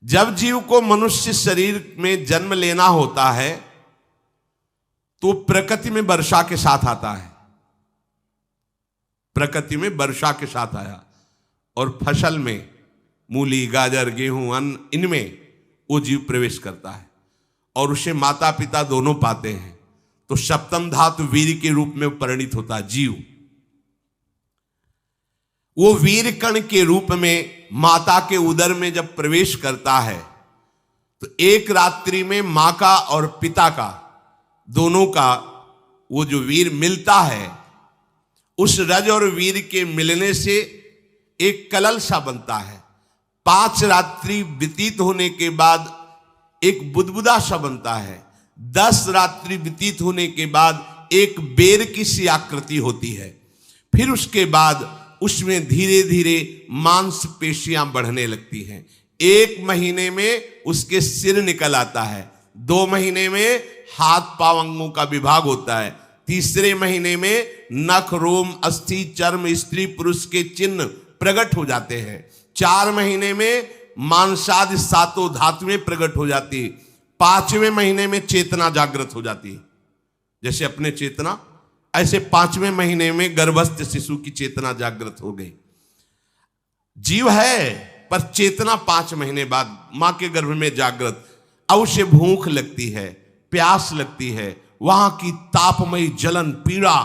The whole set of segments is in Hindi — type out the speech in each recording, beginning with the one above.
जब जीव को मनुष्य शरीर में जन्म लेना होता है तो प्रकृति में वर्षा के साथ आता है, प्रकृति में वर्षा के साथ आया, और फसल में मूली, गाजर, गेहूं, अन्न, इनमें वो जीव प्रवेश करता है और उसे माता पिता दोनों पाते हैं। तो सप्तम धातु वीर के रूप में परिणित होता है जीव। वो वीर कण के रूप में माता के उदर में जब प्रवेश करता है तो एक रात्रि में मां का और पिता का, दोनों का वो जो वीर मिलता है, उस रज और वीर के मिलने से एक कलल सा बनता है। 5 रात्रि व्यतीत होने के बाद एक बुदबुदा सा बनता है। 10 रात्रि व्यतीत होने के बाद एक बेर की सी आकृति होती है। फिर उसके बाद उसमें धीरे धीरे मांसपेशियां बढ़ने लगती हैं। 1 महीने में उसके सिर निकल आता है, 2 महीने में हाथ पांव अंगों का विभाग होता है, तीसरे महीने में नख, रोम, अस्थि, चर्म, स्त्री पुरुष के चिन्ह प्रकट हो जाते हैं, 4 महीने में मांसादि 7 धातुएं प्रकट हो जाती है, 5वें महीने में चेतना जागृत हो जाती है। जैसे अपने चेतना, ऐसे 5वें महीने में गर्भस्थ शिशु की चेतना जागृत हो गई। जीव है पर चेतना 5 महीने बाद मां के गर्भ में जागृत। अब उसे भूख लगती है, प्यास लगती है, वहां की तापमयी जलन, पीड़ा,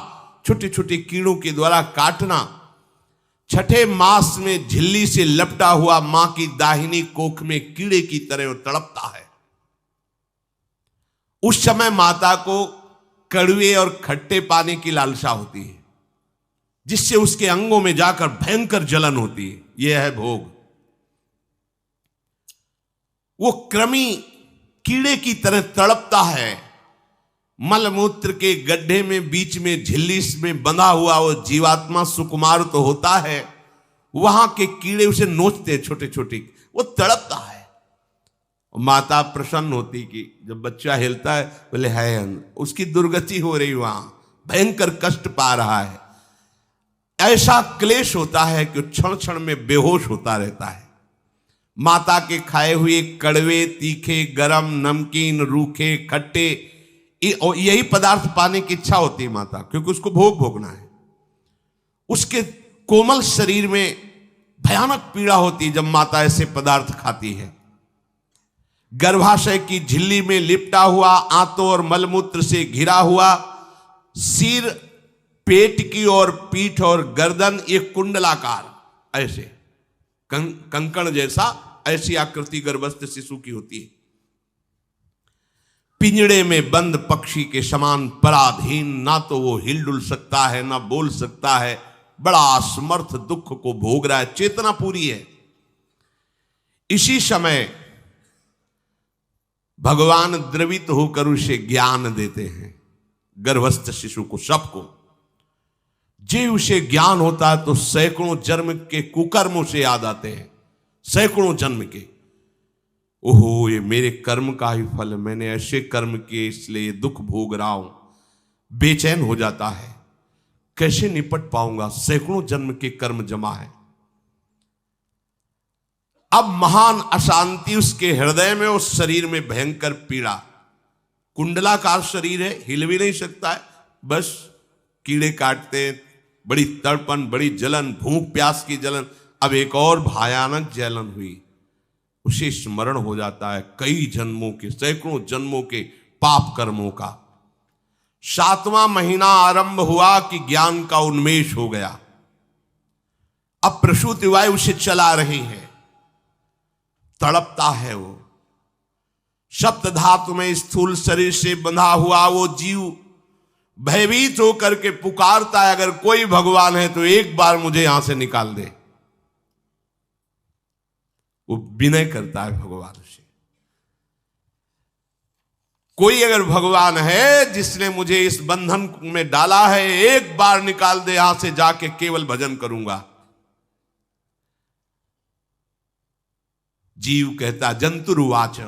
छोटे छोटे कीड़ों के द्वारा काटना, 6ठे मास में झिल्ली से लपटा हुआ मां की दाहिनी कोख में कीड़े की तरह तड़पता है। उस समय माता को कड़वे और खट्टे पानी की लालसा होती है, जिससे उसके अंगों में जाकर भयंकर जलन होती है। यह है भोग। वो कृमि कीड़े की तरह तड़पता है। मलमूत्र के गड्ढे में बीच में झिल्ली में बंधा हुआ वो जीवात्मा सुकुमार तो होता है, वहां के कीड़े उसे नोचते छोटे छोटे, वो तड़पता है। माता प्रसन्न होती कि जब बच्चा हिलता है, बोले है उसकी दुर्गति हो रही, वहां भयंकर कष्ट पा रहा है। ऐसा क्लेश होता है कि क्षण क्षण में बेहोश होता रहता है। माता के खाए हुए कड़वे, तीखे, गरम, नमकीन, रूखे, खट्टे, यही पदार्थ पाने की इच्छा होती है माता, क्योंकि उसको भोग भोगना है। उसके कोमल शरीर में भयानक पीड़ा होती है जब माता ऐसे पदार्थ खाती है। गर्भाशय की झिल्ली में लिपटा हुआ, आंतों और मलमूत्र से घिरा हुआ सिर, पेट की और पीठ और गर्दन एक कुंडलाकार, ऐसे कंकण जैसा, ऐसी आकृति गर्भस्थ शिशु की होती है। पिंजड़े में बंद पक्षी के समान पराधीन, ना तो वो हिलडुल सकता है ना बोल सकता है, बड़ा असमर्थ दुख को भोग रहा है, चेतना पूरी है। इसी समय भगवान द्रवित होकर उसे ज्ञान देते हैं, गर्भस्थ शिशु को, सबको। जे उसे ज्ञान होता है तो सैकड़ों जन्म के कुकर्म उसे याद आते हैं, सैकड़ों जन्म के। ओहो, ये मेरे कर्म का ही फल, मैंने ऐसे कर्म किए इसलिए दुख भोग रहा हूं। बेचैन हो जाता है, कैसे निपट पाऊंगा, सैकड़ों जन्म के कर्म जमा है। अब महान अशांति उसके हृदय में, उस शरीर में भयंकर पीड़ा। कुंडलाकार शरीर है, हिल भी नहीं सकता है, बस कीड़े काटते, बड़ी तड़पन, बड़ी जलन, भूख प्यास की जलन। अब एक और भयानक जलन हुई, उसे स्मरण हो जाता है कई जन्मों के, सैकड़ों जन्मों के पाप कर्मों का। 7वां महीना आरंभ हुआ कि ज्ञान का उन्मेष हो गया। अब प्रसूति वायु उसे चला रही है, तड़पता है वो। सप्त धातु में स्थूल शरीर से बंधा हुआ वो जीव भयभीत होकर के पुकारता है, अगर कोई भगवान है तो एक बार मुझे यहां से निकाल दे। वो विनय करता है भगवान से, कोई अगर भगवान है जिसने मुझे इस बंधन में डाला है, एक बार निकाल दे, यहां से जाके केवल भजन करूंगा। जीव कहता, जंतुरुवाच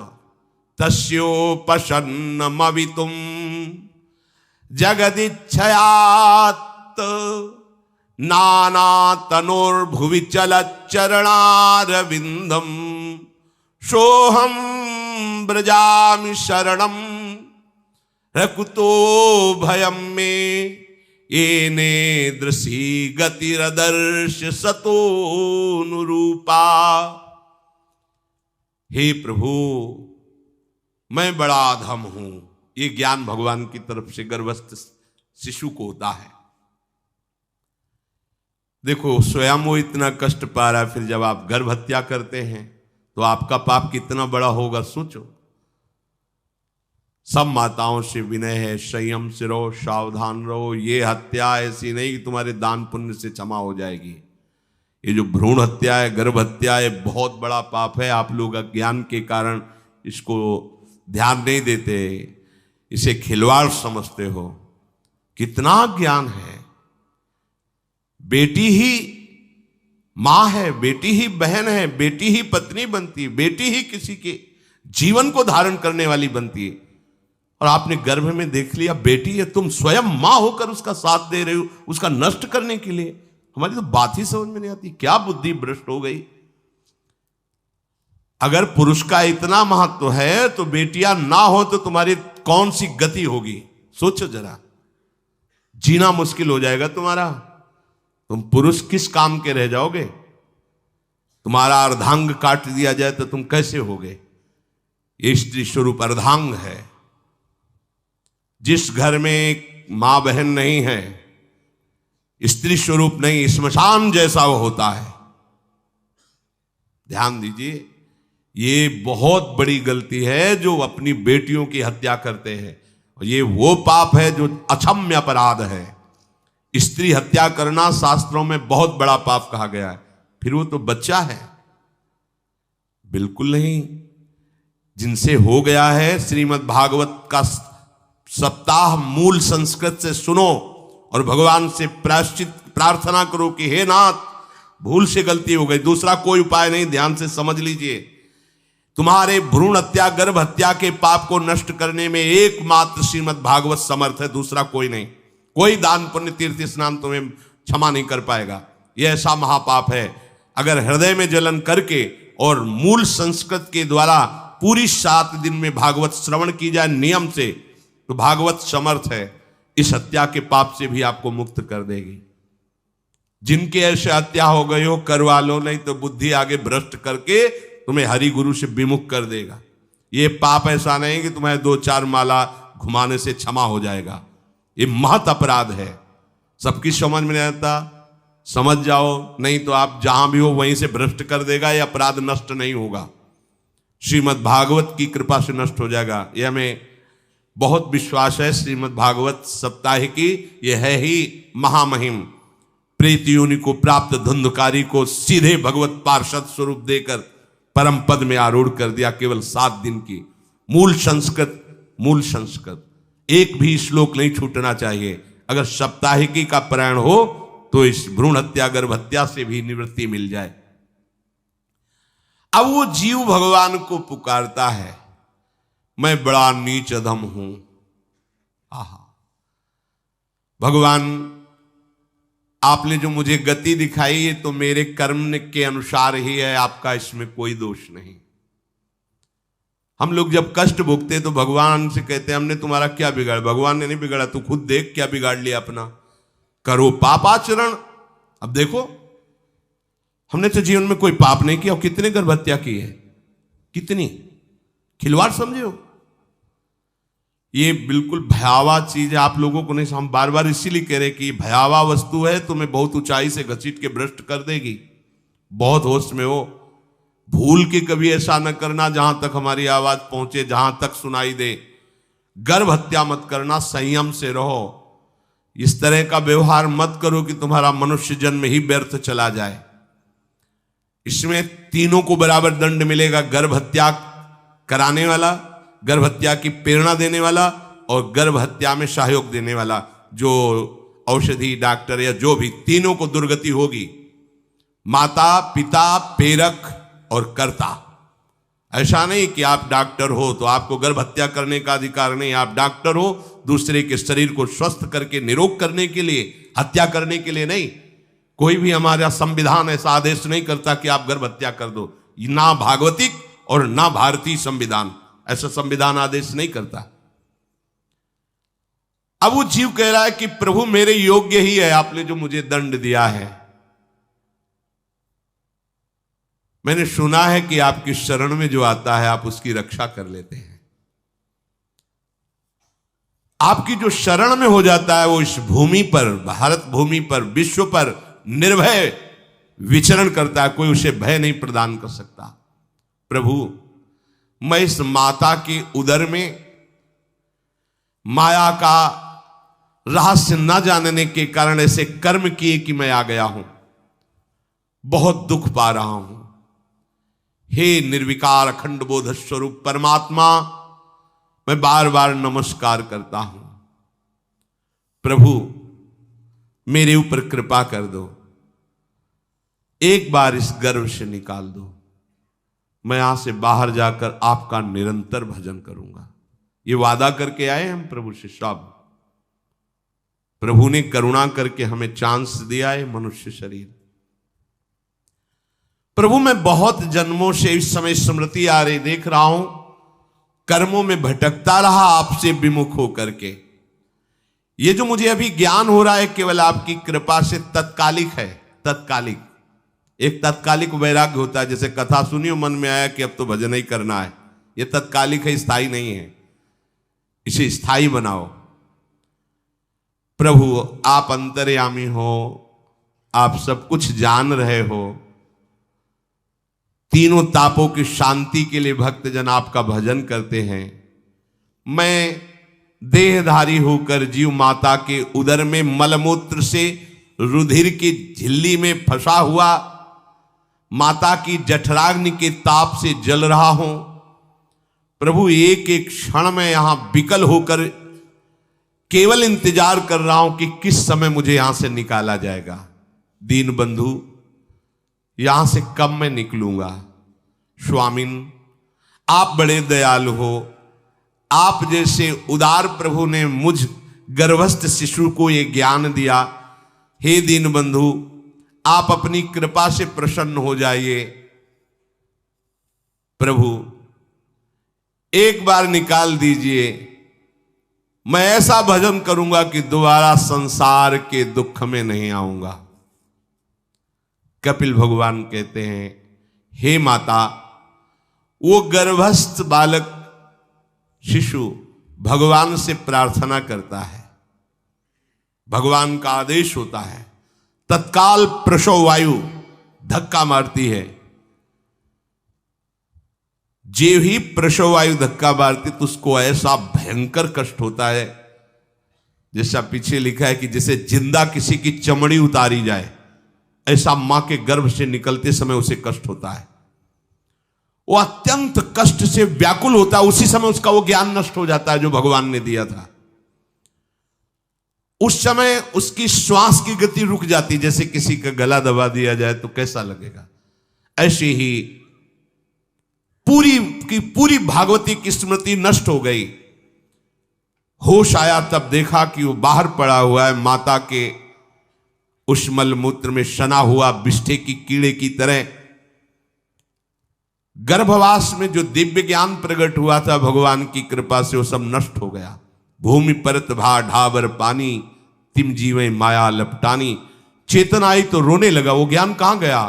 तस्योपशन्नमवितुम जगदिच्छयात् नाना तनोर्भुवि चलच्चरणारविंदम सोहम ब्रजामि शरणम रकुतो भयम में येने दृशी गतिरदर्श सतोनुरूपा। हे प्रभु, मैं बड़ा अधम हूं। ये ज्ञान भगवान की तरफ से गर्भस्थ शिशु को होता है। देखो, स्वयं वो इतना कष्ट पा रहा है, फिर जब आप गर्भ हत्या करते हैं तो आपका पाप कितना बड़ा होगा, सोचो। सब माताओं से विनय है, संयम से रहो, सावधान रहो। ये हत्या ऐसी नहीं कि तुम्हारे दान पुण्य से क्षमा हो जाएगी। ये जो भ्रूण हत्या है, गर्भ हत्या है, बहुत बड़ा पाप है। आप लोग अज्ञान के कारण इसको ध्यान नहीं देते, इसे खिलवाड़ समझते हो। कितना ज्ञान है। बेटी ही मां है, बेटी ही बहन है, बेटी ही पत्नी बनती है, बेटी ही किसी के जीवन को धारण करने वाली बनती है। और आपने गर्भ में देख लिया बेटी है, तुम स्वयं मां होकर उसका साथ दे रहे हो, उसका नष्ट करने के लिए। हमारी तो बात ही समझ में नहीं आती, क्या बुद्धि भ्रष्ट हो गई। अगर पुरुष का इतना महत्व है तो बेटियां ना हो तो तुम्हारी कौन सी गति होगी, सोचो जरा। जीना मुश्किल हो जाएगा तुम्हारा। तुम पुरुष किस काम के रह जाओगे। तुम्हारा अर्धांग काट दिया जाए तो तुम कैसे होगे। ये स्त्री स्वरूप अर्धांग है। जिस घर में एक मां बहन नहीं है, स्त्री स्वरूप नहीं, श्मशान जैसा वो होता है। ध्यान दीजिए, ये बहुत बड़ी गलती है जो अपनी बेटियों की हत्या करते हैं। और ये वो पाप है जो अक्षम्य अपराध है। स्त्री हत्या करना शास्त्रों में बहुत बड़ा पाप कहा गया है। फिर वो तो बच्चा है, बिल्कुल नहीं। जिनसे हो गया है, श्रीमद् भागवत का सप्ताह मूल संस्कृत से सुनो और भगवान से प्रायश्चित प्रार्थना करो कि हे नाथ, भूल से गलती हो गई, दूसरा कोई उपाय नहीं। ध्यान से समझ लीजिए, तुम्हारे भ्रूण हत्या, गर्भ हत्या के पाप को नष्ट करने में एकमात्र श्रीमद् भागवत समर्थ है, दूसरा कोई नहीं। कोई दान पुण्य तीर्थ स्नान तुम्हें क्षमा नहीं कर पाएगा। यह ऐसा महापाप है। अगर हृदय में जलन करके और मूल संस्कृत के द्वारा पूरी 7 दिन में भागवत श्रवण की जाए नियम से, तो भागवत समर्थ है, इस हत्या के पाप से भी आपको मुक्त कर देगी। जिनके ऐसे हत्या हो गई हो करवा लो, नहीं तो बुद्धि आगे भ्रष्ट करके तुम्हें हरि गुरु से विमुख कर देगा। ये पाप ऐसा नहीं कि तुम्हें 2-4 माला घुमाने से क्षमा हो जाएगा। ये महत अपराध है। सबकी समझ में नहीं आता, समझ जाओ, नहीं तो आप जहां भी हो वहीं से भ्रष्ट कर देगा। ये अपराध नष्ट नहीं होगा, श्रीमद् भागवत की कृपा से नष्ट हो जाएगा। यह हमें बहुत विश्वास है। श्रीमद् भागवत सप्ताह की यह है ही महामहिम। प्रेत योनि को प्राप्त धुंधकारी को सीधे भगवत पार्षद स्वरूप देकर परम पद में आरूढ़ कर दिया। केवल 7 दिन की मूल संस्कृत एक भी श्लोक नहीं छूटना चाहिए। अगर सप्ताहिकी का पारायण हो तो इस भ्रूण हत्या, गर्भ हत्या से भी निवृत्ति मिल जाए। अब वो जीव भगवान को पुकारता है, मैं बड़ा नीच अधम हूं। आहा, भगवान आपने जो मुझे गति दिखाई है तो मेरे कर्म के अनुसार ही है, आपका इसमें कोई दोष नहीं। हम लोग जब कष्ट भोगते तो भगवान से कहते हैं हमने तुम्हारा क्या बिगाड़ा। भगवान ने नहीं बिगाड़ा, तू खुद देख क्या बिगाड़ लिया अपना। करो पापाचरण। अब देखो, हमने तो जीवन में कोई पाप नहीं किया और कितने गर्भ हत्या की है, कितनी खिलवाड़ समझे हो। ये बिल्कुल भयावह चीज है। आप लोगों को नहीं, हम बार बार इसीलिए कह रहे कि भयावह वस्तु है, तुम्हें बहुत ऊंचाई से घसीट के भ्रष्ट कर देगी। बहुत होश में हो, भूल के कभी ऐसा न करना जहां तक हमारी आवाज पहुंचे, जहां तक सुनाई दे। गर्भ हत्या मत करना, संयम से रहो। इस तरह का व्यवहार मत करो कि तुम्हारा मनुष्य जन्म ही व्यर्थ चला जाए। इसमें तीनों को बराबर दंड मिलेगा। गर्भ हत्या कराने वाला, गर्भ हत्या की प्रेरणा देने वाला और गर्भ हत्या में सहयोग देने वाला, जो औषधि डॉक्टर या जो भी, तीनों को दुर्गति होगी। माता, पिता, प्रेरक और कर्ता। ऐसा नहीं कि आप डॉक्टर हो तो आपको गर्भ हत्या करने का अधिकार नहीं। आप डॉक्टर हो दूसरे के शरीर को स्वस्थ करके निरोग करने के लिए, हत्या करने के लिए नहीं। कोई भी हमारा संविधान ऐसा आदेश नहीं करता कि आप गर्भ हत्या कर दो, ना भागवतिक और ना भारतीय संविधान। ऐसा संविधान आदेश नहीं करता। अब वो जीव कह रहा है कि प्रभु मेरे योग्य ही है आपने जो मुझे दंड दिया है। मैंने सुना है कि आपकी शरण में जो आता है आप उसकी रक्षा कर लेते हैं। आपकी जो शरण में हो जाता है वो इस भूमि पर, भारत भूमि पर, विश्व पर निर्भय विचरण करता है, कोई उसे भय नहीं प्रदान कर सकता। प्रभु मैं इस माता के उदर में माया का रहस्य न जानने के कारण ऐसे कर्म किए कि मैं आ गया हूं, बहुत दुख पा रहा हूं। हे निर्विकार अखंड बोध स्वरूप परमात्मा, मैं बार बार नमस्कार करता हूं। प्रभु मेरे ऊपर कृपा कर दो, एक बार इस गर्भ से निकाल दो। मैं यहां से बाहर जाकर आपका निरंतर भजन करूंगा। ये वादा करके आए हम प्रभु से सब। प्रभु ने करुणा करके हमें चांस दिया है मनुष्य शरीर। प्रभु मैं बहुत जन्मों से इस समय स्मृति आ रही, देख रहा हूं कर्मों में भटकता रहा आपसे विमुख होकर के। ये जो मुझे अभी ज्ञान हो रहा है केवल आपकी कृपा से तत्कालिक है, तत्कालिक। एक तत्कालिक वैराग्य होता है, जैसे कथा सुनियो मन में आया कि अब तो भजन ही करना है। ये तत्कालिक है, स्थायी नहीं है। इसे स्थायी बनाओ। प्रभु आप अंतर्यामी हो, आप सब कुछ जान रहे हो। तीनों तापों की शांति के लिए भक्तजन आपका भजन करते हैं। मैं देहधारी होकर जीव माता के उदर में मलमूत्र से रुधिर की झिल्ली में फंसा हुआ माता की जठराग्नि के ताप से जल रहा हूं। प्रभु एक एक क्षण में यहां विकल होकर केवल इंतजार कर रहा हूं कि किस समय मुझे यहां से निकाला जाएगा। दीन बंधु यहां से कब मैं निकलूंगा। स्वामिन आप बड़े दयालु हो। आप जैसे उदार प्रभु ने मुझ गर्भस्थ शिशु को ये ज्ञान दिया। हे दीन बंधु आप अपनी कृपा से प्रसन्न हो जाइए। प्रभु एक बार निकाल दीजिए। मैं ऐसा भजन करूंगा कि दोबारा संसार के दुख में नहीं आऊंगा। कपिल भगवान कहते हैं, हे माता, वो गर्भस्थ बालक शिशु भगवान से प्रार्थना करता है, भगवान का आदेश होता है, तत्काल प्रसव वायु धक्का मारती है। जे ही प्रसव वायु धक्का मारती तो उसको ऐसा भयंकर कष्ट होता है, जैसा पीछे लिखा है कि जैसे जिंदा किसी की चमड़ी उतारी जाए, ऐसा मां के गर्भ से निकलते समय उसे कष्ट होता है। वो अत्यंत कष्ट से व्याकुल होता है। उसी समय उसका वो ज्ञान नष्ट हो जाता है जो भगवान ने दिया था। उस समय उसकी श्वास की गति रुक जाती, जैसे किसी का गला दबा दिया जाए तो कैसा लगेगा। ऐसे ही पूरी की पूरी भागवती की स्मृति नष्ट हो गई। होश आया तब देखा कि वो बाहर पड़ा हुआ है, माता के उस मलमूत्र में सना हुआ बिष्ठे की कीड़े की तरह। गर्भवास में जो दिव्य ज्ञान प्रकट हुआ था भगवान की कृपा से, वो सब नष्ट हो गया। भूमि परत भा ढाबर पानी, तिम जीवे माया लपटानी। चेतन आई तो रोने लगा। वो ज्ञान कहां गया,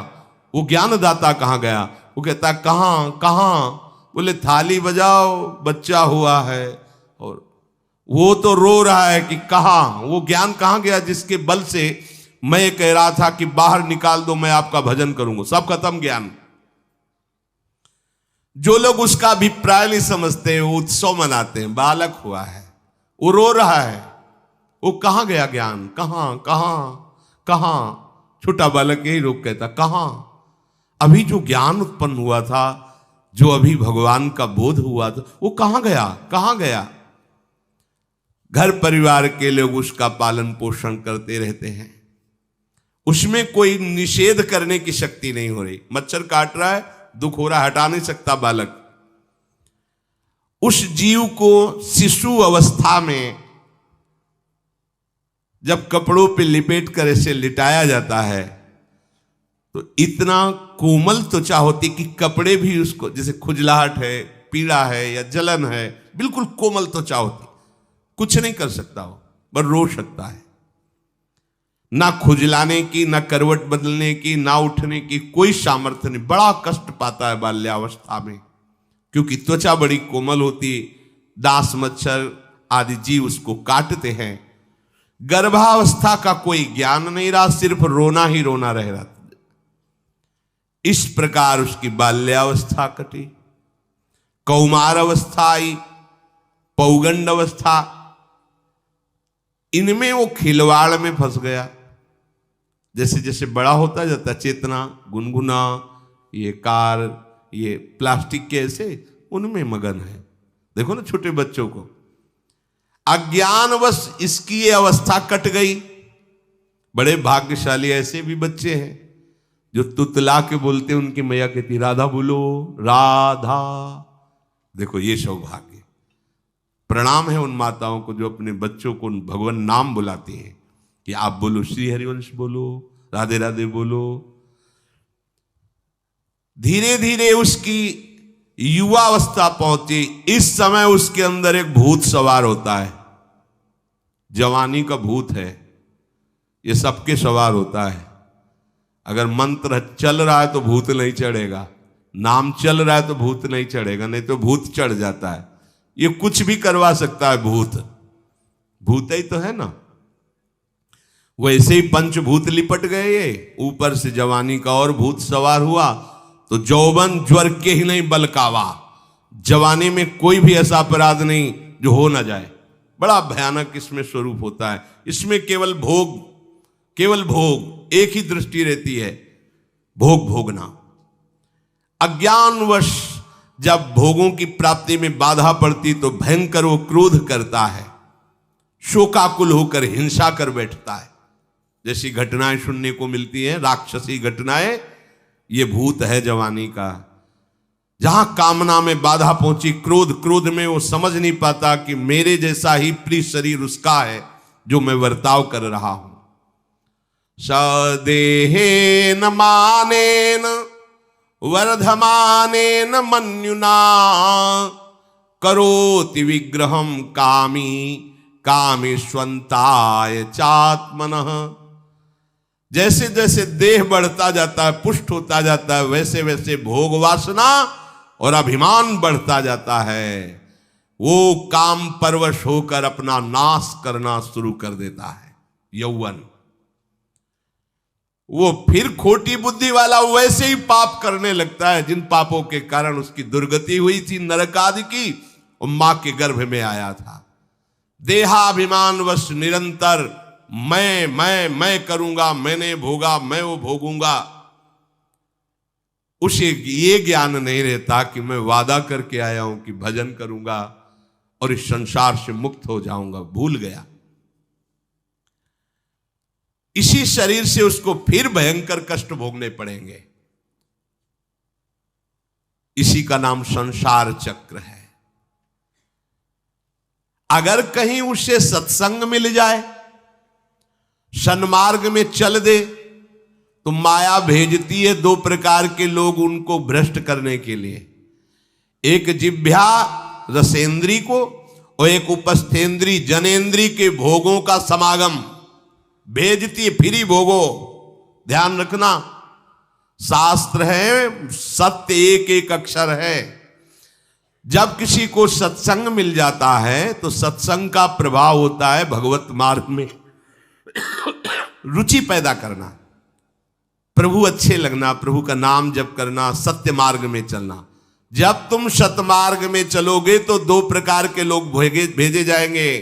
वो ज्ञानदाता कहां गया। वो कहता कहां कहां। बोले थाली बजाओ, बच्चा हुआ है। और वो तो रो रहा है कि कहां, वो ज्ञान कहां गया जिसके बल से मैं कह रहा था कि बाहर निकाल दो, मैं आपका भजन करूंगा। सब खत्म ज्ञान। जो लोग उसका अभिप्राय नहीं समझते वो उत्सव मनाते हैं। बालक हुआ है, वो रो रहा है, वो कहां गया ज्ञान, कहां कहां कहां। छोटा बालक यही रोक कहता कहां। अभी जो ज्ञान उत्पन्न हुआ था, जो अभी भगवान का बोध हुआ था, वो कहां गया, कहां गया। घर परिवार के लोग उसका पालन पोषण करते रहते हैं, उसमें कोई निषेध करने की शक्ति नहीं हो रही। मच्छर काट रहा है, दुख हो रहा है, हटा नहीं सकता बालक। उस जीव को शिशु अवस्था में जब कपड़ों पे लिपेट कर ऐसे लिटाया जाता है तो इतना कोमल त्वचा होती कि कपड़े भी उसको, जैसे खुजलाहट है, पीड़ा है या जलन है, बिल्कुल कोमल त्वचा होती, कुछ नहीं कर सकता वो, बस रो सकता है। ना खुजलाने की, ना करवट बदलने की, ना उठने की कोई सामर्थ्य नहीं। बड़ा कष्ट पाता है बाल्यावस्था में, क्योंकि त्वचा बड़ी कोमल होती, दास मच्छर आदि जीव उसको काटते हैं। गर्भावस्था का कोई ज्ञान नहीं रहा, सिर्फ रोना ही रोना रह रहा। इस प्रकार उसकी बाल्यावस्था कटी, कौमार अवस्था आई, पौगंड अवस्था, इनमें वो खिलवाड़ में फंस गया। जैसे जैसे बड़ा होता जाता, चेतना, गुनगुना, ये कार, ये प्लास्टिक के ऐसे उनमें मगन है। देखो ना छोटे बच्चों को, अज्ञानवश इसकी ये अवस्था कट गई। बड़े भाग्यशाली ऐसे भी बच्चे हैं जो तुतला के बोलते, उनकी मैया कहती राधा बोलो, राधा। देखो ये सौभाग्य, प्रणाम है उन माताओं को जो अपने बच्चों को भगवान नाम बुलाती हैं कि आप बोलो, श्री हरिवंश बोलो, राधे राधे बोलो। धीरे धीरे उसकी युवावस्था पहुंची। इस समय उसके अंदर एक भूत सवार होता है, जवानी का भूत है, ये सबके सवार होता है। अगर मंत्र चल रहा है तो भूत नहीं चढ़ेगा, नाम चल रहा है तो भूत नहीं चढ़ेगा, नहीं तो भूत चढ़ जाता है। ये कुछ भी करवा सकता है भूत, भूत ही तो है ना। वैसे ही पंचभूत लिपट गए, ये ऊपर से जवानी का और भूत सवार हुआ, तो जौवन ज्वर के ही नहीं बलकावा। जवानी में कोई भी ऐसा अपराध नहीं जो हो ना जाए। बड़ा भयानक इसमें स्वरूप होता है। इसमें केवल भोग, केवल भोग, एक ही दृष्टि रहती है, भोग भोगना। अज्ञानवश जब भोगों की प्राप्ति में बाधा पड़ती तो भयंकर वो क्रोध करता है, शोकाकुल होकर हिंसा कर बैठता है। जैसी घटनाएं सुनने को मिलती हैं, राक्षसी घटनाएं, ये भूत है जवानी का। जहां कामना में बाधा पहुंची, क्रोध, क्रोध में वो समझ नहीं पाता कि मेरे जैसा ही प्रिय शरीर उसका है जो मैं वर्ताव कर रहा हूं। सदेहेन मानेन वर्धमानेन मन्युना करोति विग्रहम कामी कामेष्वंताय चात्मनः। जैसे जैसे देह बढ़ता जाता है, पुष्ट होता जाता है, वैसे वैसे भोग वासना और अभिमान बढ़ता जाता है। वो काम परवश होकर अपना नाश करना शुरू कर देता है। यौवन, वो फिर खोटी बुद्धि वाला वैसे ही पाप करने लगता है जिन पापों के कारण उसकी दुर्गति हुई थी, नरक आदि की, और मां के गर्भ में आया था। देहाभिमान वश निरंतर मैं करूंगा, मैंने भोगा, मैं वो भोगूंगा। उसे ये ज्ञान नहीं रहता कि मैं वादा करके आया हूं कि भजन करूंगा और इस संसार से मुक्त हो जाऊंगा, भूल गया। इसी शरीर से उसको फिर भयंकर कष्ट भोगने पड़ेंगे। इसी का नाम संसार चक्र है। अगर कहीं उसे सत्संग मिल जाए, सन्मार्ग में चल दे, तो माया भेजती है दो प्रकार के लोग उनको भ्रष्ट करने के लिए। एक जिह्वा रसेंद्री को और एक उपस्थेंद्री जनेंद्री के भोगों का समागम भेजती है। फिर ही भोगो, ध्यान रखना, शास्त्र है, सत्य एक एक अक्षर है। जब किसी को सत्संग मिल जाता है तो सत्संग का प्रभाव होता है भगवत मार्ग में रुचि पैदा करना, प्रभु अच्छे लगना, प्रभु का नाम जप करना, सत्य मार्ग में चलना। जब तुम सतमार्ग में चलोगे तो दो प्रकार के लोग भेजे जाएंगे।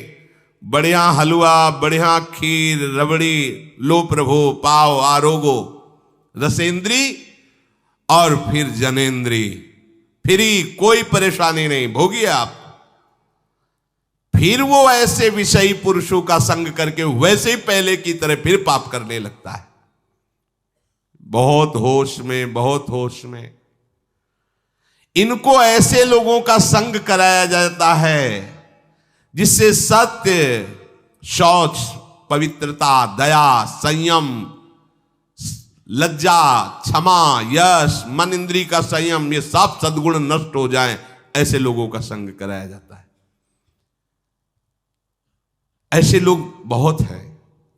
बढ़िया हलवा, बढ़िया खीर, रबड़ी, लो प्रभु, पाओ, आरोगो, रसेंद्री और फिर जनेंद्री। फ्री, कोई परेशानी नहीं, भोगिए आप। फिर वो ऐसे विषयी पुरुषों का संग करके वैसे ही पहले की तरह फिर पाप करने लगता है। बहुत होश में, बहुत होश में। इनको ऐसे लोगों का संग कराया जाता है जिससे सत्य, शौच, पवित्रता, दया, संयम, लज्जा, क्षमा, यश, मन इंद्री का संयम, ये सब सद्गुण नष्ट हो जाएं, ऐसे लोगों का संग कराया जाता है। ऐसे लोग बहुत हैं,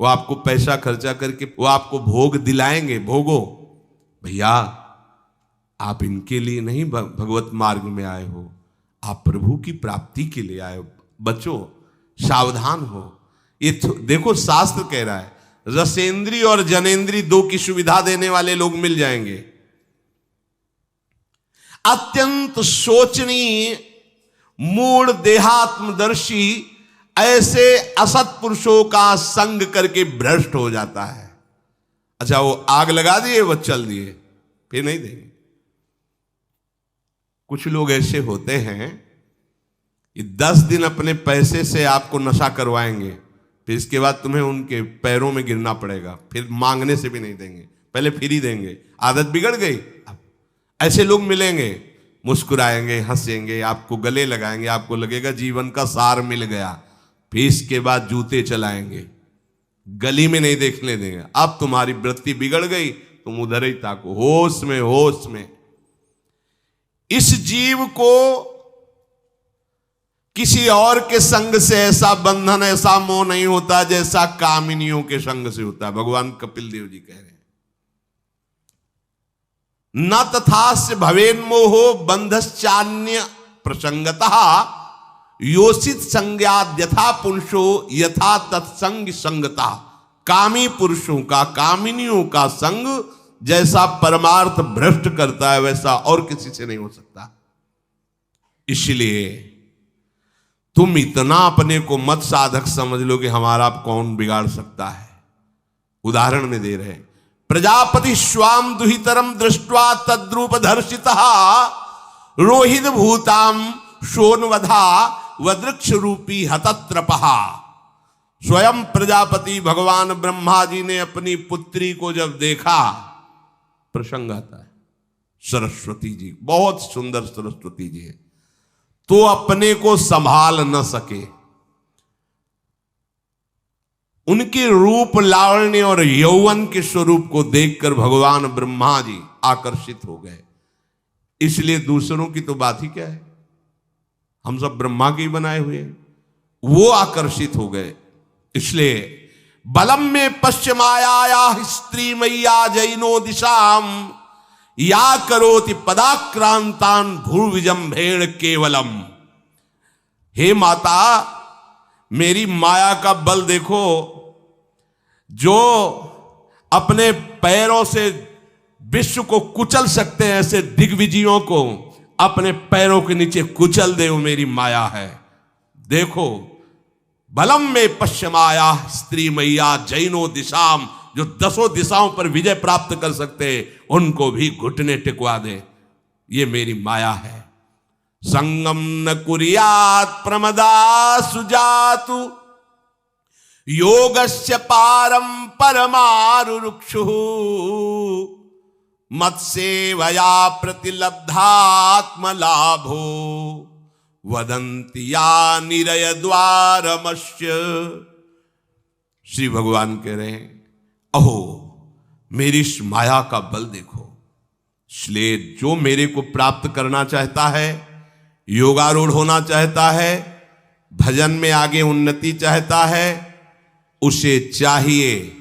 वो आपको पैसा खर्चा करके वो आपको भोग दिलाएंगे, भोगो भैया, आप इनके लिए नहीं भगवत मार्ग में आए हो, आप प्रभु की प्राप्ति के लिए आए हो। बचो, सावधान हो। ये देखो शास्त्र कह रहा है, रसेंद्री और जनेंद्री दो की सुविधा देने वाले लोग मिल जाएंगे। अत्यंत सोचनीय, मूढ़, देहात्मदर्शी ऐसे असत पुरुषों का संग करके भ्रष्ट हो जाता है। अच्छा, वो आग लगा दिए, वो चल दिए, फिर नहीं देंगे। कुछ लोग ऐसे होते हैं, ये 10 दिन अपने पैसे से आपको नशा करवाएंगे, फिर इसके बाद तुम्हें उनके पैरों में गिरना पड़ेगा, फिर मांगने से भी नहीं देंगे, पहले फ्री देंगे। आदत बिगड़ गई। ऐसे लोग मिलेंगे, मुस्कुराएंगे, हंसेंगे, आपको गले लगाएंगे, आपको लगेगा जीवन का सार मिल गया, फिर इसके बाद जूते चलाएंगे, गली में नहीं देखने देंगे। अब तुम्हारी वृत्ति बिगड़ गई, तुम उधर ही ताको, होश में, होश में। इस जीव को किसी और के संग से ऐसा बंधन, ऐसा मोह नहीं होता जैसा कामिनियों के संग से होता है। भगवान कपिल देव जी कह रहे हैं, न तथास्य भवेन्मोहो बंधश्चान्य प्रसंगतः योषित संज्ञाद यथा पुरुषो यथा तत्संग संगता। कामी पुरुषों का, कामिनियों का संग जैसा परमार्थ भ्रष्ट करता है, वैसा और किसी से नहीं हो सकता। इसलिए तुम इतना अपने को मत साधक समझ लो कि हमारा कौन बिगाड़ सकता है। उदाहरण में दे रहे हैं, प्रजापति स्वाम दुहितरम दृष्ट्वा तद्रूप धर्षितः रोहित भूताम शोनवधा वदृक्ष रूपी हतत्रपहा। स्वयं प्रजापति भगवान ब्रह्मा जी ने अपनी पुत्री को जब देखा, प्रसंग आता है, सरस्वती जी, बहुत सुंदर सरस्वती जी है, तो अपने को संभाल न सके। उनके रूप, लावण्य और यौवन के स्वरूप को देखकर भगवान ब्रह्मा जी आकर्षित हो गए। इसलिए दूसरों की तो बात ही क्या है, हम सब ब्रह्मा के ही बनाए हुए हैं, वो आकर्षित हो गए। इसलिए बलम में पश्चिमाया स्त्री मैया जैनो दिशाम या करोति पदाक्रांतान भूर्विजंभेण केवलम। हे माता, मेरी माया का बल देखो, जो अपने पैरों से विश्व को कुचल सकते हैं, ऐसे दिग्विजयों को अपने पैरों के नीचे कुचल दे, वो मेरी माया है। देखो, बलम में पश्चिमाया स्त्री मैया जैनो दिशाम, जो 10 दिशाओं पर विजय प्राप्त कर सकते, उनको भी घुटने टिकवा दे, ये मेरी माया है। संगम न कुर्यात् प्रमदा सुजातु योगस्य पारम परमारुरुक्षु मत्सेवया प्रतिलब्धात्म लाभो वदंति या निरय द्वारमस्य। श्री भगवान कह रहे हैं, अहो मेरी इस माया का बल देखो। इसलिए जो मेरे को प्राप्त करना चाहता है, योगारूढ़ होना चाहता है, भजन में आगे उन्नति चाहता है, उसे चाहिए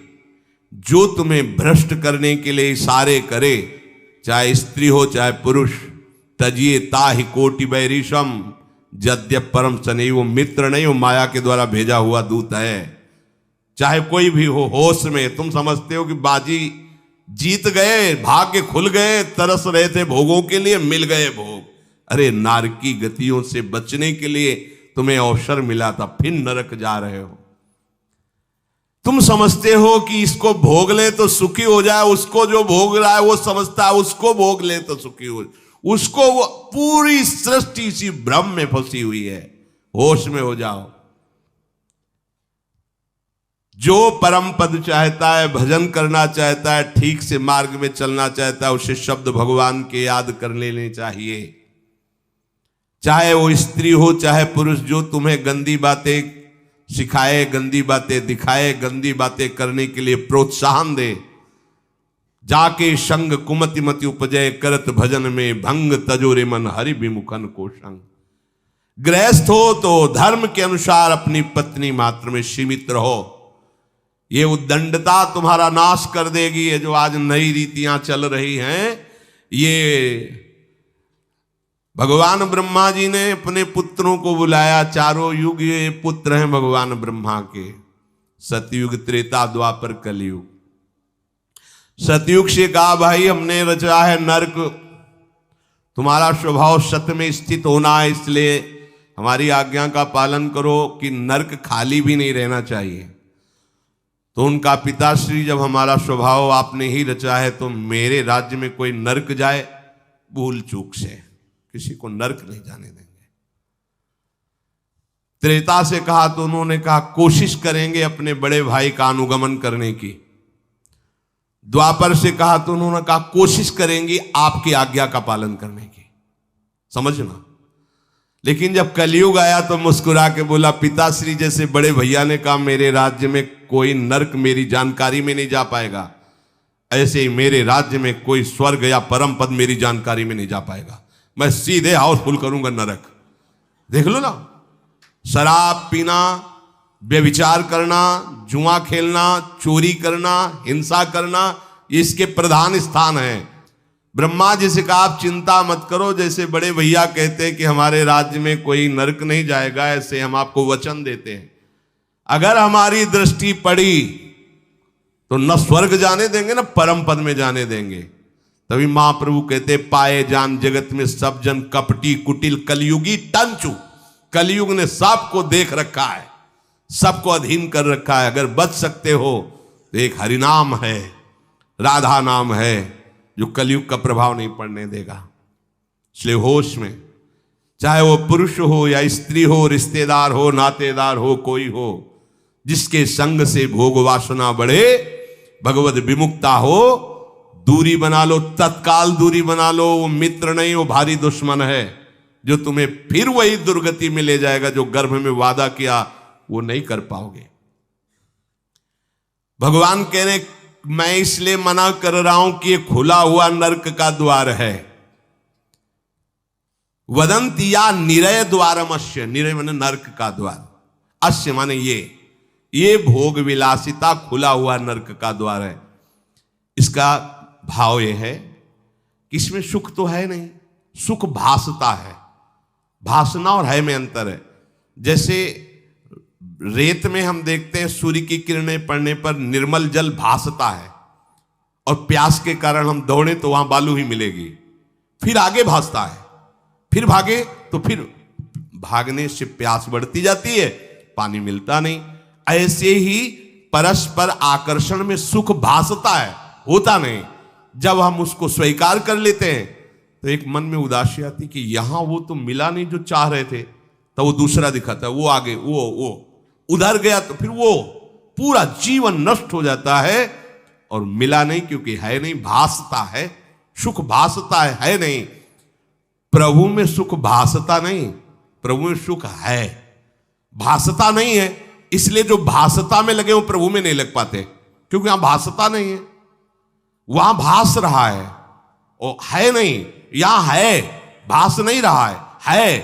जो तुम्हें भ्रष्ट करने के लिए इशारे करे, चाहे स्त्री हो चाहे पुरुष, तजिए ताहि कोटि बैरिशम यद्यप परम सने। वो मित्र नहीं, वो माया के द्वारा भेजा हुआ दूत है। चाहे कोई भी हो, होश में तुम समझते हो कि बाजी जीत गए, भाग्य खुल गए, तरस रहे थे भोगों के लिए, मिल गए भोग। अरे नारकी गतियों से बचने के लिए तुम्हें अवसर मिला था, फिर नरक जा रहे हो। तुम समझते हो कि इसको भोग ले तो सुखी हो जाए, उसको जो भोग रहा है वो समझता है उसको भोग ले तो सुखी हो, उसको वो पूरी सृष्टि इसी भ्रम में फंसी हुई है। होश में हो जाओ। जो परम पद चाहता है, भजन करना चाहता है, ठीक से मार्ग में चलना चाहता है, उसे शब्द भगवान के याद कर लेने चाहिए। चाहे वो स्त्री हो चाहे पुरुष, जो तुम्हें गंदी बातें सिखाए, गंदी बातें दिखाए, गंदी बातें करने के लिए प्रोत्साहन दे, जाके संग कुमति मति उपजय करत भजन में भंग तजोरे मन हरि विमुखन को संग। गृहस्थ हो तो धर्म के अनुसार अपनी पत्नी मात्र में सीमित रहो। ये उद्दंडता तुम्हारा नाश कर देगी। ये जो आज नई रीतियां चल रही हैं, ये भगवान ब्रह्मा जी ने अपने पुत्रों को बुलाया। चारों युग ये पुत्र हैं भगवान ब्रह्मा के, सतयुग, त्रेता, द्वापर, कलयुग। सतयुग से कहा भाई हमने रचा है नरक, तुम्हारा स्वभाव सत्य में स्थित होना है, इसलिए हमारी आज्ञा का पालन करो कि नरक खाली भी नहीं रहना चाहिए। तो उनका पिताश्री, जब हमारा स्वभाव आपने ही रचा है तो मेरे राज्य में कोई नरक जाए, भूल चूक से किसी को नरक नहीं जाने देंगे। त्रेता से कहा तो उन्होंने कहा कोशिश करेंगे अपने बड़े भाई का अनुगमन करने की। द्वापर से कहा तो उन्होंने कहा कोशिश करेंगे आपकी आज्ञा का पालन करने की। समझना। लेकिन जब कलयुग आया तो मुस्कुरा के बोला, पिताश्री जैसे बड़े भैया ने कहा मेरे राज्य में कोई नरक मेरी जानकारी में नहीं जा पाएगा, ऐसे ही मेरे राज्य में कोई स्वर्ग या परम पद मेरी जानकारी में नहीं जा पाएगा। मैं सीधे हाउसफुल करूंगा नरक। देख लो ना, शराब पीना, व्यभिचार करना, जुआ खेलना, चोरी करना, हिंसा करना, इसके प्रधान स्थान है। ब्रह्मा जी से कहा आप चिंता मत करो, जैसे बड़े भैया कहते हैं कि हमारे राज्य में कोई नरक नहीं जाएगा, ऐसे हम आपको वचन देते हैं। अगर हमारी दृष्टि पड़ी तो न स्वर्ग जाने देंगे न परम पद में जाने देंगे। तभी महाप्रभु कहते पाए जान जगत में सब जन कपटी कुटिल कलयुगी टंचू। कलयुग ने सबको देख रखा है, सबको अधीन कर रखा है। अगर बच सकते हो तो एक हरिनाम है, राधा नाम है, जो कलयुग का प्रभाव नहीं पड़ने देगा। इसलिए होश में, चाहे वो पुरुष हो या स्त्री हो, रिश्तेदार हो, नातेदार हो, कोई हो, जिसके संग से भोग वासना बढ़े, भगवत विमुक्ता हो, दूरी बना लो, तत्काल दूरी बना लो। वो मित्र नहीं, वो भारी दुश्मन है, जो तुम्हें फिर वही दुर्गति में ले जाएगा जो गर्भ में वादा किया वो नहीं कर पाओगे। भगवान कह रहे मैं इसलिए मना कर रहा हूं कि ये खुला हुआ नरक का द्वार है। वदंती या निरय द्वारम अश्य, निरय माने नरक का द्वार, अश्य माने ये भोग विलासिता खुला हुआ नरक का द्वार है। इसका भाव यह है कि इसमें सुख तो है नहीं, सुख भासता है। भासना और है में अंतर है। जैसे रेत में हम देखते हैं सूर्य की किरणें पड़ने पर निर्मल जल भासता है, और प्यास के कारण हम दौड़े तो वहां बालू ही मिलेगी, फिर आगे भासता है, फिर भागे तो फिर भागने से प्यास बढ़ती जाती है, पानी मिलता नहीं। ऐसे ही परस्पर आकर्षण में सुख भासता है, होता नहीं। जब हम उसको स्वीकार कर लेते हैं तो एक मन में उदासी आती कि यहां वो तो मिला नहीं जो चाह रहे थे, तो वो दूसरा दिखाता है, वो आगे, वो उधर गया, तो फिर वो पूरा जीवन नष्ट हो जाता है। और मिला नहीं क्योंकि है नहीं, भासता है, सुख भासता है नहीं। प्रभु में सुख भासता नहीं, प्रभु में सुख है, भासता नहीं है। इसलिए जो भासता में लगे वो प्रभु में नहीं लग पाते, क्योंकि यहां भासता नहीं है, वहां भास रहा है, और है नहीं। यहां है, भास नहीं रहा है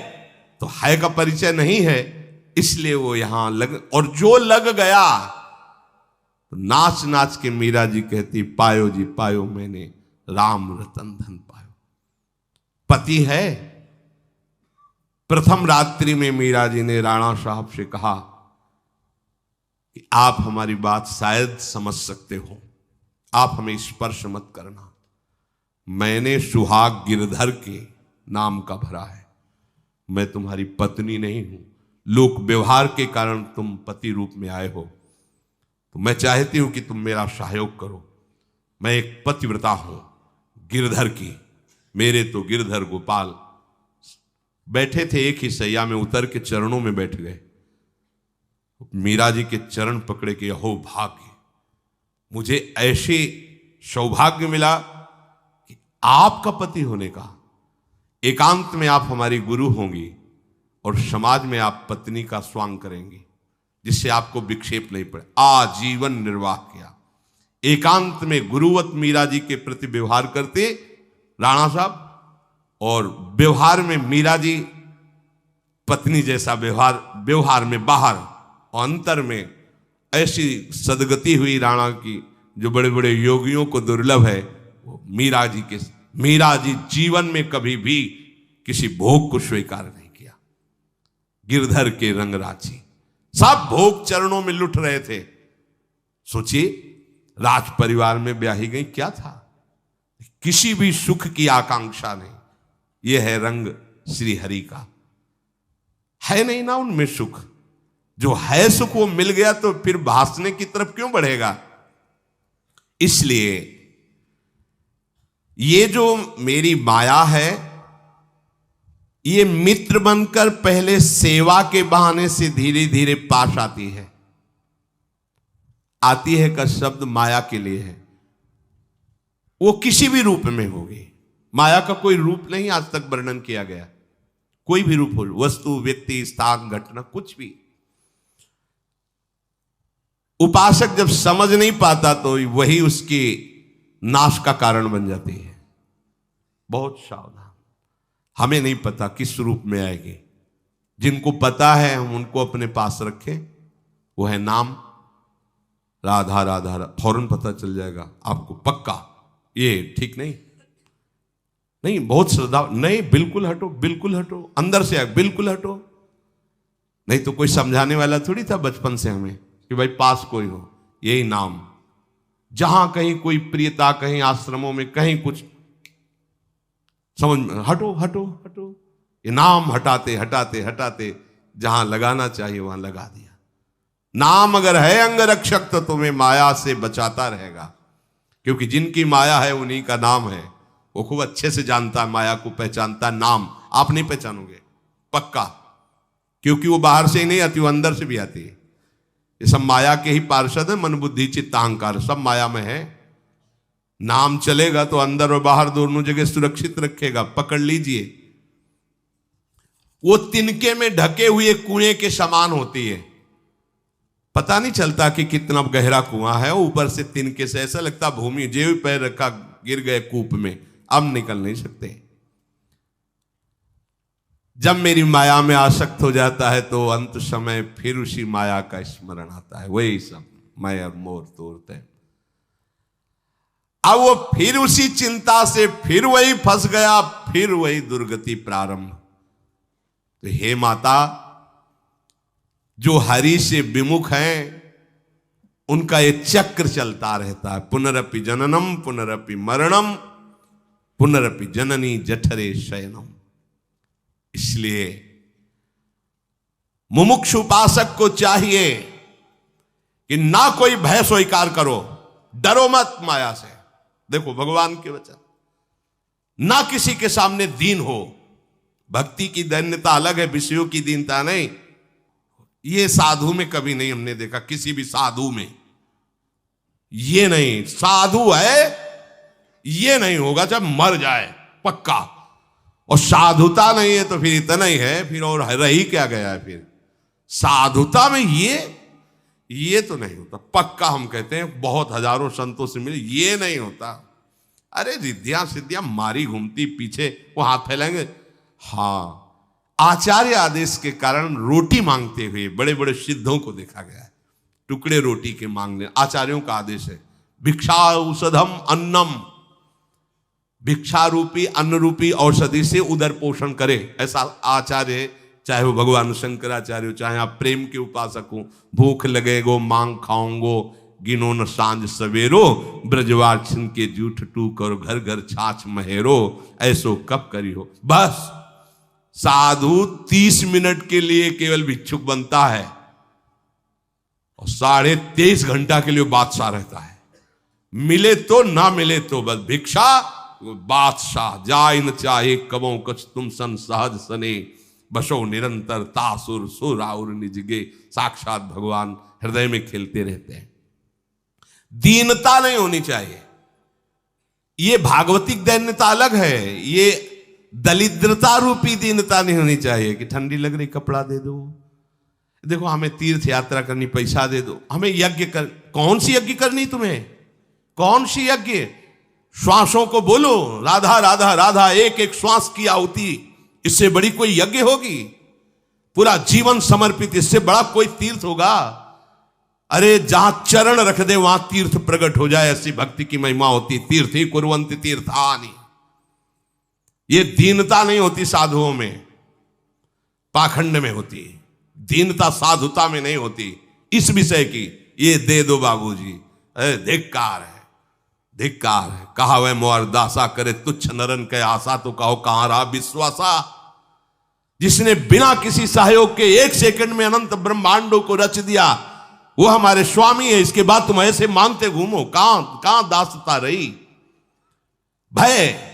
तो है का परिचय नहीं है, इसलिए वो यहां लग। और जो लग गया तो नाच नाच के मीरा जी कहती पायो जी पायो मैंने राम रतन धन पायो। पति है। प्रथम रात्रि में मीरा जी ने राणा साहब से कहा कि आप हमारी बात शायद समझ सकते हो, आप हमें स्पर्श मत करना। मैंने सुहाग गिरधर के नाम का भरा है, मैं तुम्हारी पत्नी नहीं हूं। लोक व्यवहार के कारण तुम पति रूप में आए हो, तो मैं चाहती हूं कि तुम मेरा सहयोग करो। मैं एक पतिव्रता हूं गिरधर की। मेरे तो गिरधर गोपाल बैठे थे एक ही सैया में, उतर के चरणों में बैठ गए। मीरा जी के चरण पकड़े के अहो भाग्य, मुझे ऐसे सौभाग्य मिला कि आपका पति होने का। एकांत में आप हमारी गुरु होंगी और समाज में आप पत्नी का स्वांग करेंगी, जिससे आपको विक्षेप नहीं पड़े। आजीवन निर्वाह किया, एकांत में गुरुवत मीरा जी के प्रति व्यवहार करते राणा साहब, और व्यवहार में मीरा जी पत्नी जैसा व्यवहार में बाहर, और अंतर में ऐसी सदगति हुई राणा की जो बड़े बड़े योगियों को दुर्लभ है। वो मीरा जी जीवन में कभी भी किसी भोग को स्वीकार नहीं किया। गिरधर के रंग राची, सब भोग चरणों में लुट रहे थे। सोचिए, राज परिवार में ब्याही गई, क्या था, किसी भी सुख की आकांक्षा नहीं। यह है रंग श्री हरि का। है नहीं ना उनमें सुख, जो है सुख वो मिल गया तो फिर भासने की तरफ क्यों बढ़ेगा। इसलिए ये जो मेरी माया है, ये मित्र बनकर पहले सेवा के बहाने से धीरे धीरे पास आती है। आती है का शब्द माया के लिए है। वो किसी भी रूप में होगी। माया का कोई रूप नहीं आज तक वर्णन किया गया, कोई भी रूप हो, वस्तु, व्यक्ति, स्थान, घटना, कुछ भी। उपासक जब समझ नहीं पाता तो वही उसके नाश का कारण बन जाती है। बहुत सावधान। हमें नहीं पता किस रूप में आएगी, जिनको पता है हम उनको अपने पास रखें। वो है नाम, राधा राधा, फौरन पता चल जाएगा आपको पक्का। ये ठीक नहीं, नहीं बहुत श्रद्धा, नहीं बिल्कुल हटो, बिल्कुल हटो, अंदर से बिल्कुल हटो। नहीं तो कोई समझाने वाला थोड़ी था बचपन से हमें कि भाई पास कोई हो, यही नाम। जहां कहीं कोई प्रियता, कहीं आश्रमों में कहीं कुछ समझ में, हटो हटो हटो, ये नाम हटाते हटाते हटाते जहां लगाना चाहिए वहां लगा दिया। नाम अगर है अंगरक्षक तो तुम्हें माया से बचाता रहेगा, क्योंकि जिनकी माया है उन्हीं का नाम है। वो खूब अच्छे से जानता है, माया को पहचानता है। नाम आप नहीं पहचानोगे पक्का, क्योंकि वो बाहर से ही नहीं आती, वो अंदर से भी आती है। ये सब माया के ही पार्षद है, मन बुद्धि चित्त अहंकार सब माया में है। नाम चलेगा तो अंदर और बाहर दोनों जगह सुरक्षित रखेगा। पकड़ लीजिए, वो तिनके में ढके हुए कुएं के समान होती है। पता नहीं चलता कि कितना गहरा कुआं है, ऊपर से तिनके से ऐसा लगता भूमि, जेब पैर रखा गिर गए कूप में, अब निकल नहीं सकते। जब मेरी माया में आसक्त हो जाता है तो अंत समय फिर उसी माया का स्मरण आता है। वही सब मैं और मोर तोड़ते हैं। अब वो फिर उसी चिंता से फिर वही फंस गया, फिर वही दुर्गति प्रारंभ। तो हे माता, जो हरि से विमुख हैं उनका ये चक्र चलता रहता है। पुनरपि जननम पुनरपि मरणम पुनरपि जननी जठरे शयनम। इसलिए मुमुक्षु उपासक को चाहिए कि ना कोई भय स्वीकार करो, डरो मत माया से। देखो भगवान के वचन, ना किसी के सामने दीन हो। भक्ति की दैन्यता अलग है, विषयों की दीनता नहीं। ये साधु में कभी नहीं हमने देखा, किसी भी साधु में ये नहीं। साधु है ये नहीं होगा जब मर जाए पक्का, और साधुता नहीं है तो फिर इतना ही है, फिर और रही क्या गया है। फिर साधुता में ये तो नहीं होता पक्का। हम कहते हैं बहुत हजारों संतों से मिले, ये नहीं होता। अरे रिद्धियां सिद्धियां मारी घूमती पीछे, वो हाथ फैलाएंगे। हाँ, आचार्य आदेश के कारण रोटी मांगते हुए बड़े बड़े सिद्धों को देखा गया है। टुकड़े रोटी के मांगने, आचार्यों का आदेश है। भिक्षा औषधम अन्नम, भिक्षा रूपी अन्न रूपी औषधि से उदर पोषण करे, ऐसा आचार्य। चाहे वो भगवान शंकराचार्य हो, चाहे आप प्रेम के उपासक हो। भूख लगेगो मांग खाऊंगो, गिनो न सांझ सवेरो, ब्रजवार छिन के जूठ टूक और घर घर छाछ महेरो, ऐसो कब करी हो। बस साधु 30 मिनट के लिए केवल भिक्षुक बनता है और 23.5 घंटा के लिए बादशाह रहता है। मिले तो ना मिले तो बस भिक्षा बादशाह। जाय न चाहे कबों कछ तुम सन सहज सने, बसो निरंतर तासुर सुराउर निजगे। साक्षात भगवान हृदय में खेलते रहते हैं। दीनता नहीं होनी चाहिए। ये भागवतिक दैन्यता अलग है, ये दलिद्रता रूपी दीनता नहीं होनी चाहिए कि ठंडी लग रही कपड़ा दे दो, देखो हमें तीर्थ यात्रा करनी पैसा दे दो, हमें यज्ञ कर। कौन सी यज्ञ करनी तुम्हें? कौन सी यज्ञ? श्वासों को बोलो राधा राधा राधा, एक एक श्वास की आहुति, इससे बड़ी कोई यज्ञ होगी? पूरा जीवन समर्पित, इससे बड़ा कोई तीर्थ होगा? अरे जहां चरण रख दे वहां तीर्थ प्रकट हो जाए, ऐसी भक्ति की महिमा होती। तीर्थ ही कुर्वन्ति तीर्थानि। ये दीनता नहीं होती साधुओं में, पाखंड में होती। दीनता साधुता में नहीं होती। इस विषय की ये दे दो बाबूजी, अरे धिक्कार है, धिक्कार है। कहा वह मोर दासा करे तुच्छ नरन के आशा, तो कहो कहां रहा विश्वासा। जिसने बिना किसी सहयोग के 1 सेकंड में अनंत ब्रह्मांडों को रच दिया, वो हमारे स्वामी है। इसके बाद तुम ऐसे मांगते घूमो, कहां दासता रही? भय,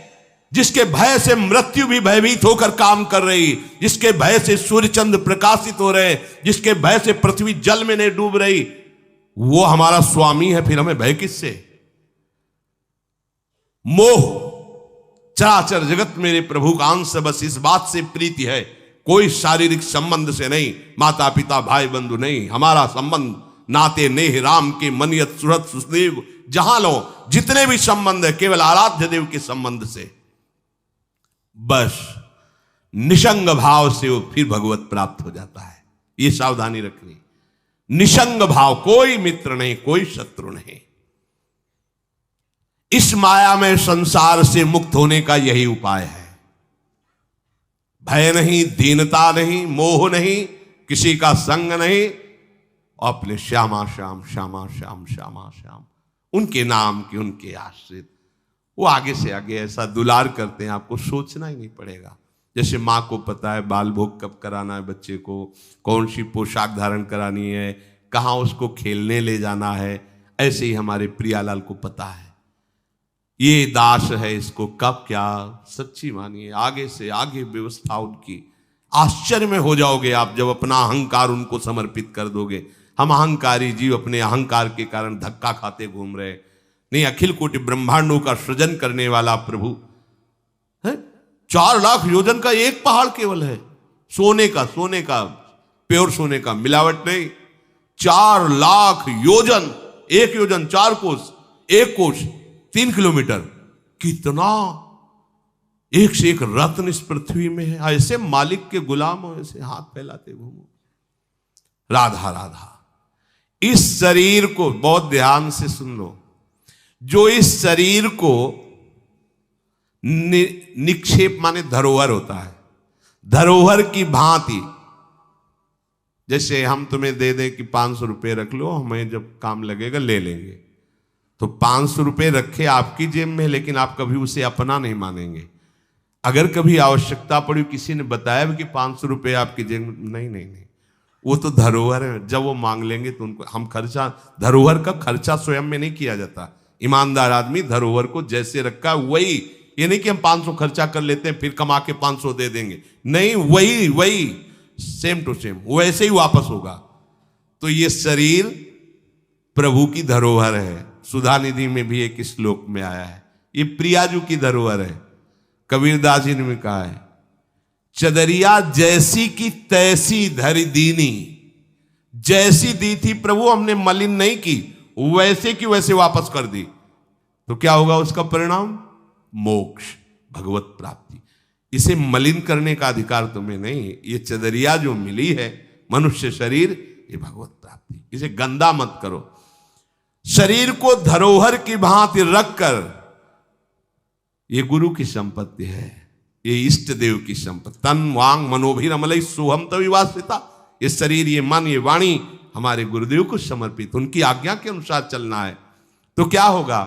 जिसके भय से मृत्यु भी भयभीत होकर काम कर रही, जिसके भय से सूर्य चंद्र प्रकाशित हो रहे, जिसके भय से पृथ्वी जल में नहीं डूब रही, वो हमारा स्वामी है। फिर हमें भय किससे? मोह, चराचर जगत मेरे प्रभु का अंश, बस इस बात से प्रीति है। कोई शारीरिक संबंध से नहीं, माता पिता भाई बंधु नहीं। हमारा संबंध नाते नेह राम के मनियत सुरत सुदेव, जहां लो जितने भी संबंध है केवल आराध्य देव के संबंध से। बस निसंग भाव से वो फिर भगवत प्राप्त हो जाता है। ये सावधानी रखनी। निसंग भाव, कोई मित्र नहीं, कोई शत्रु नहीं। इस माया में संसार से मुक्त होने का यही उपाय है। भय नहीं, दीनता नहीं, मोह नहीं, किसी का संग नहीं, अपने श्यामा श्याम श्यामा श्याम श्यामा श्याम, उनके नाम के, उनके आश्रित। वो आगे से आगे ऐसा दुलार करते हैं, आपको सोचना ही नहीं पड़ेगा। जैसे माँ को पता है बाल भोग कब कराना है बच्चे को, कौन सी पोशाक धारण करानी है, कहाँ उसको खेलने ले जाना है, ऐसे ही हमारे प्रियालाल को पता है ये दास है, इसको कब क्या। सच्ची मानिए, आगे से आगे व्यवस्था उनकी। आश्चर्य में हो जाओगे आप जब अपना अहंकार उनको समर्पित कर दोगे। हम अहंकारी जीव अपने अहंकार के कारण धक्का खाते घूम रहे। नहीं, अखिल कोटि ब्रह्मांडों का सृजन करने वाला प्रभु है। 4 लाख योजन का एक पहाड़ केवल है, सोने का प्योर सोने का, मिलावट नहीं। 4 लाख योजन, 1 योजन 4 कोस, 1 कोस 3 किलोमीटर। कितना एक से एक रत्न इस पृथ्वी में है। ऐसे मालिक के गुलाम हो, ऐसे हाथ फैलाते घूमो। राधा राधा। इस शरीर को बहुत ध्यान से सुन लो। जो इस शरीर को निक्षेप माने धरोहर होता है, धरोहर की भांति। जैसे हम तुम्हें दे दें कि 500 रुपये रख लो, हमें जब काम लगेगा ले लेंगे, तो 500 रुपये रखे आपकी जेब में, लेकिन आप कभी उसे अपना नहीं मानेंगे। अगर कभी आवश्यकता पड़ी, किसी ने बताया कि 500 रुपये आपकी जेब में, नहीं, वो तो धरोहर है। जब वो मांग लेंगे तो उनको हम खर्चा, धरोहर का खर्चा स्वयं में नहीं किया जाता। ईमानदार आदमी धरोहर को जैसे रखा वही, ये नहीं कि हम 500 खर्चा कर लेते हैं फिर कमा के 500 दे देंगे, नहीं, वही सेम टू सेम वैसे ही वापस होगा। तो ये शरीर प्रभु की धरोहर है। सुधा निधि में भी एक श्लोक में आया है, ये प्रियाजू की धरोहर है। कबीरदास जी ने कहा है, चदरिया जैसी की तैसी धरि दीनी। जैसी दी थी प्रभु, हमने मलिन नहीं की, वैसे की वैसे वापस कर दी। तो क्या होगा उसका परिणाम? मोक्ष, भगवत प्राप्ति। इसे मलिन करने का अधिकार तुम्हें नहीं। ये चदरिया जो मिली है, मनुष्य शरीर, ये भगवत प्राप्ति। इसे गंदा मत करो। शरीर को धरोहर की भांति रखकर, ये गुरु की संपत्ति है, ये इष्ट देव की संपत्ति। तन वांग मनोभिरमलई सोहम तविवासिता। ये शरीर, ये मन, ये वाणी हमारे गुरुदेव को समर्पित, उनकी आज्ञा के अनुसार चलना है। तो क्या होगा?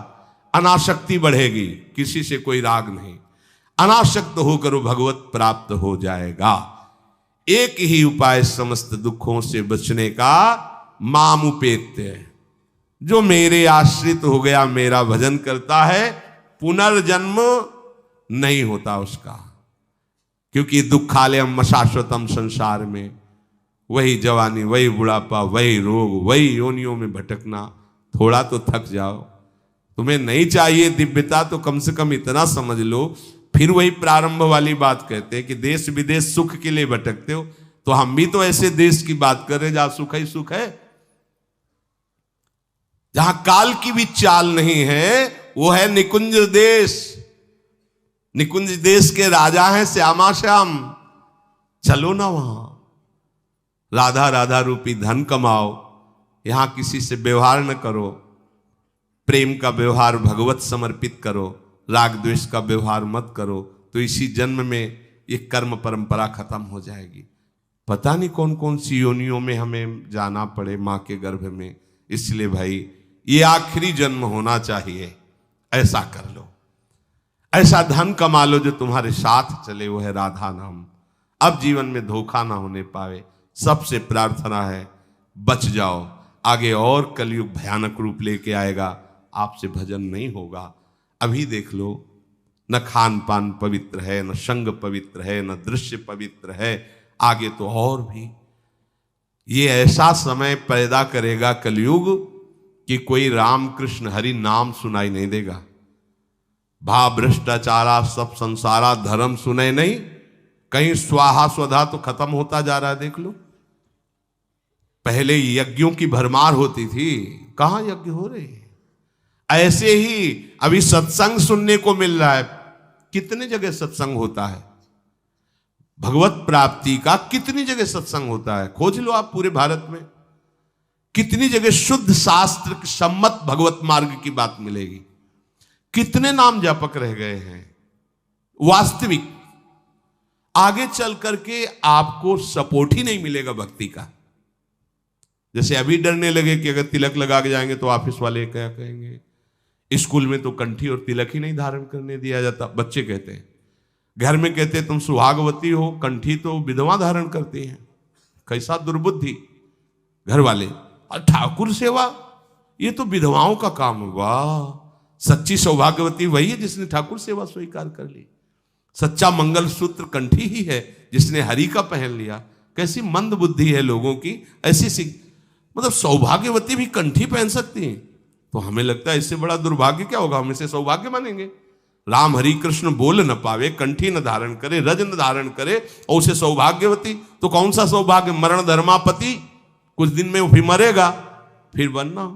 अनासक्ति बढ़ेगी, किसी से कोई राग नहीं। अनासक्त होकर वो भगवत प्राप्त हो जाएगा। एक ही उपाय समस्त दुखों से बचने का, मामुपेत्य। जो मेरे आश्रित हो गया, मेरा भजन करता है, पुनर्जन्म नहीं होता उसका। क्योंकि दुखालयम शाश्वतम, संसार में वही जवानी, वही बुढ़ापा, वही रोग, वही योनियों में भटकना। थोड़ा तो थक जाओ। तुम्हें नहीं चाहिए दिव्यता तो कम से कम इतना समझ लो। फिर वही प्रारंभ वाली बात कहते हैं कि देश विदेश सुख के लिए भटकते हो, तो हम भी तो ऐसे देश की बात कर रहे हैं जहां सुख ही सुख है। जहां काल की भी चाल नहीं है, वो है निकुंज देश। निकुंज देश के राजा हैं श्यामा श्याम। चलो ना वहां, राधा राधा रूपी धन कमाओ, यहां किसी से व्यवहार न करो, प्रेम का व्यवहार भगवत समर्पित करो, राग द्वेष का व्यवहार मत करो, तो इसी जन्म में ये कर्म परंपरा खत्म हो जाएगी। पता नहीं कौन कौन सी योनियों में हमें जाना पड़े मां के गर्भ में। इसलिए भाई ये आखिरी जन्म होना चाहिए, ऐसा कर लो, ऐसा धन कमा लो जो तुम्हारे साथ चले, वो है राधा नाम। अब जीवन में धोखा ना होने पावे। सबसे प्रार्थना है बच जाओ, आगे और कलयुग भयानक रूप लेके आएगा, आपसे भजन नहीं होगा। अभी देख लो, न खान पान पवित्र है, न संग पवित्र है, न दृश्य पवित्र है, आगे तो और भी। ये ऐसा समय पैदा करेगा कलयुग कि कोई राम कृष्ण हरि नाम सुनाई नहीं देगा। भा भ्रष्टाचारा सब संसारा धर्म सुने नहीं, कहीं स्वाहा स्वधा तो खत्म होता जा रहा है। देख लो, पहले यज्ञों की भरमार होती थी, कहां यज्ञ हो रहे हैं। ऐसे ही अभी सत्संग सुनने को मिल रहा है। कितने जगह सत्संग होता है, भगवत प्राप्ति का कितनी जगह सत्संग होता है, खोज लो आप पूरे भारत में। कितनी जगह शुद्ध शास्त्र सम्मत भगवत मार्ग की बात मिलेगी। कितने नाम जापक रह गए हैं वास्तविक। आगे चल करके आपको सपोर्ट ही नहीं मिलेगा भक्ति का। जैसे अभी डरने लगे कि अगर तिलक लगा के जाएंगे तो ऑफिस वाले क्या कहेंगे, स्कूल में तो कंठी और तिलक ही नहीं धारण करने दिया जाता। बच्चे कहते हैं, घर में कहते हैं तुम सुहागवती हो, कंठी तो विधवा धारण करती हैं। कैसा दुर्बुद्धि घर वाले। और ठाकुर सेवा ये तो विधवाओं का काम हुआ। सच्ची सौभाग्यवती वही है जिसने ठाकुर सेवा स्वीकार कर ली। सच्चा मंगलसूत्र कंठी ही है जिसने हरि का पहन लिया। कैसी मंद बुद्धि है लोगों की। ऐसी मतलब सौभाग्यवती भी कंठी पहन सकती हैं, तो हमें लगता है इससे बड़ा दुर्भाग्य क्या होगा, हम इसे सौभाग्य मानेंगे। राम हरि कृष्ण बोल न पावे, कंठी न धारण करे, रज न धारण करे और उसे सौभाग्यवती, तो कौन सा सौभाग्य। मरण धर्मापति, कुछ दिन में वो भी मरेगा, फिर बनना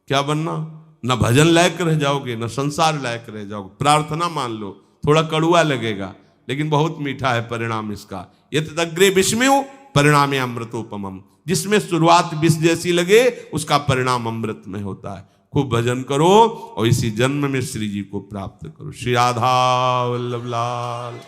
क्या बनना। न भजन लायक रह जाओगे, न संसार लायक रह जाओगे। प्रार्थना मान लो, थोड़ा कड़ुआ लगेगा लेकिन बहुत मीठा है परिणाम इसका। यत् अग्रे विस्मयो परिणामे अमृतोपमम। जिसमें शुरुआत विष जैसी लगे उसका परिणाम अमृत में होता है। खूब भजन करो और इसी जन्म में श्री जी को प्राप्त करो। श्री राधा वल्लभ लाल।